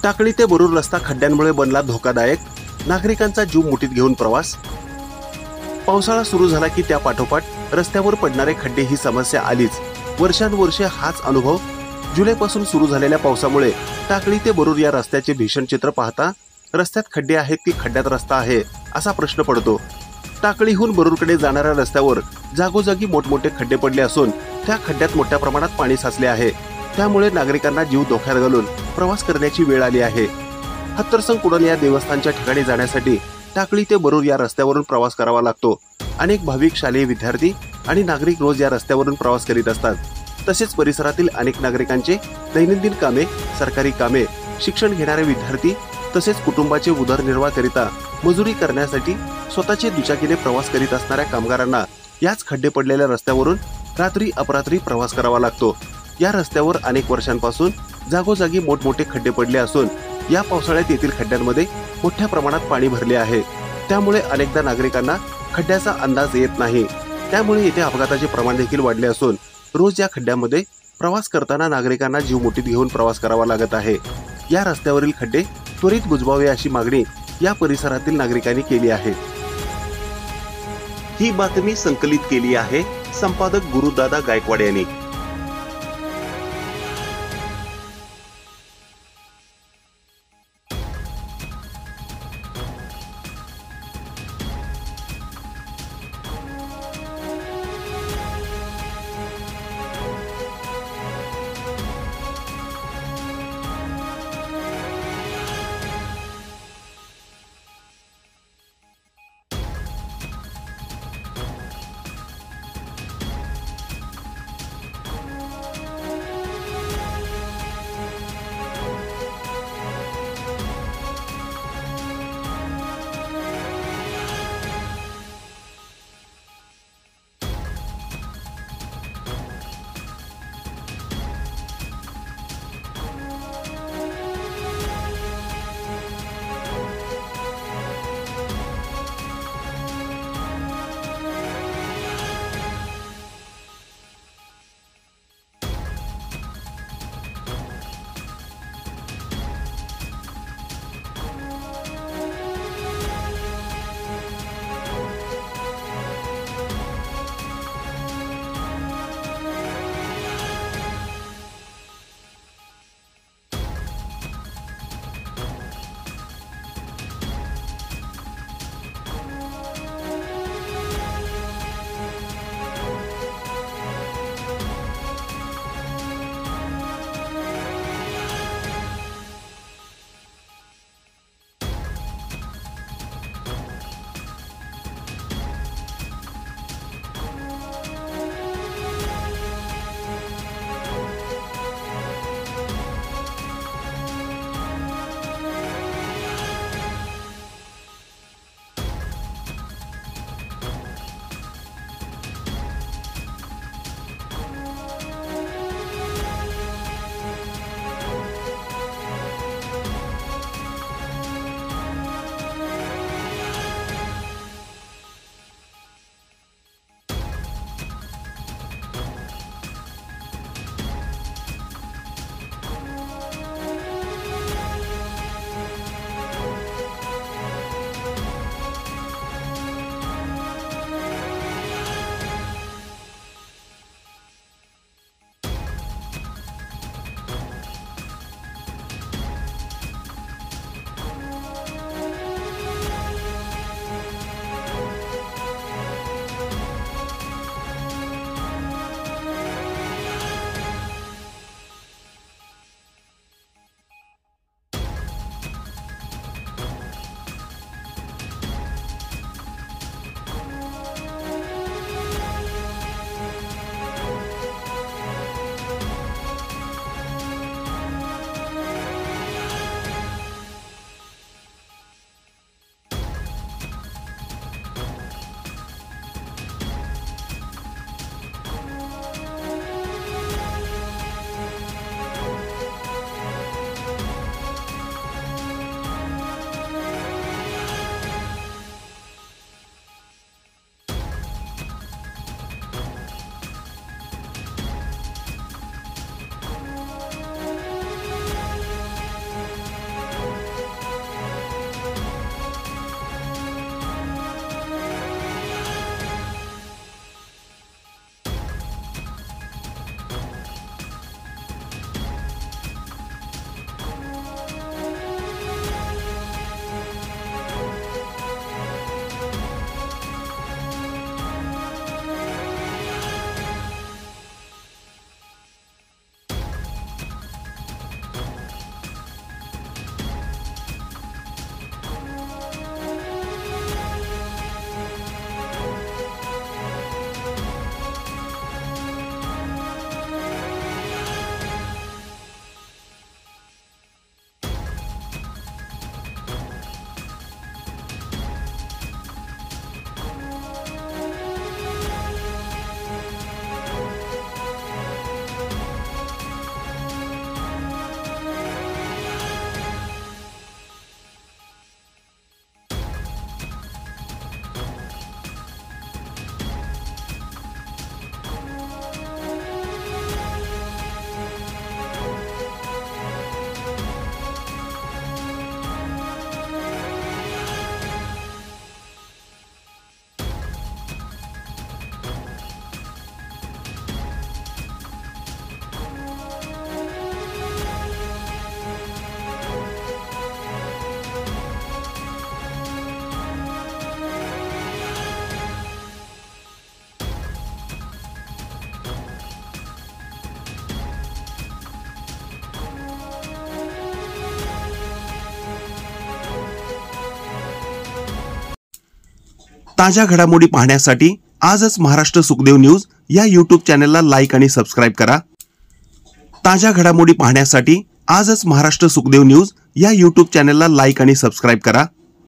टाकळी ते बरूर रस्ता खड्ड्यांमुळे बनला धोकादायक, नागरिकांचा जीव मुठीत घेऊन प्रवास। पावसाळा सुरू झाला की त्या पाठोपाठ रस्त्यावर पडणारे खड्डे ही समस्या आलीच। वर्षानुवर्षे हाच अनुभव। जुलैपासून सुरू झालेल्या पावसामुळे टाकळी ते बरूर या रस्त्याचे भीषण चित्र पाहता रस्त्यात खड्डे आहेत की खड्ड्यात रस्ता आहे असा प्रश्न पडतो। टाकळीहून बरूरकडे जाणाऱ्या रस्त्यावर जागोजागी मोठमोठे खड्डे पडले असून त्या खड्ड्यात मोठ्या प्रमाणात पाणी साचले आहे। त्यामुळे नागरिकांना जीव धोक्यात घालून प्रवास करण्याची वेळ आली आहे। हत्तरसंग कुडल या देवस्थानच्या ठिकाणी जाण्यासाठी टाकळी ते बरूर या रस्त्यावरून प्रवास करावा लागतो। अनेक भाविक, शालेय विद्यार्थी आणि नागरिक रोज या रस्त्यावरून प्रवास करीत असतात। तसेच परिसरातील अनेक नागरिकांचे दैनंदिन कामे, सरकारी कामे, शिक्षण घेणारे विद्यार्थी तसेच कुटुंबाचे उदरनिर्वाहाकरिता मजुरी करण्यासाठी स्वतःचे दुचाकीने प्रवास करीत असणाऱ्या कामगारांना याच खड्डे पडलेल्या रस्त्यावरून रात्री अपरात्री प्रवास करावा लागतो। या रस्त्यावर अनेक वर्षांपासून जागोजागी मोठमोठे खड्डे पडले असून या पावसाळ्यात येथील खड्ड्यांमध्ये मोठ्या प्रमाणात पाणी भरले आहे। त्यामुळे अनेकदा नागरिकांना खड्ड्याचा अंदाज येत नाही। त्यामुळे येथे अपघाताचे प्रमाण देखील वाढले असून रोज या खड्ड्यामध्ये प्रवास करताना नागरिकांना जीव मुठीत घेऊन प्रवास करावा लागत आहे। या रस्त्यावरील खड्डे त्वरित बुजवावे अशी मागणी या परिसरातील नागरिकांनी केली आहे। ही बातमी संकलित केली आहे संपादक गुरुदादा गायकवाड यांनी। ताज्या घडामोडी पाहण्यासाठी आजच महाराष्ट्र सुखदेव न्यूज या यूट्यूब चॅनलला लाईक आणि सबस्क्राईब करा। ताज्या घडामोडी पाहण्यासाठी आजच महाराष्ट्र सुखदेव न्यूज या यूट्यूब चॅनलला लाईक आणि सबस्क्राईब करा।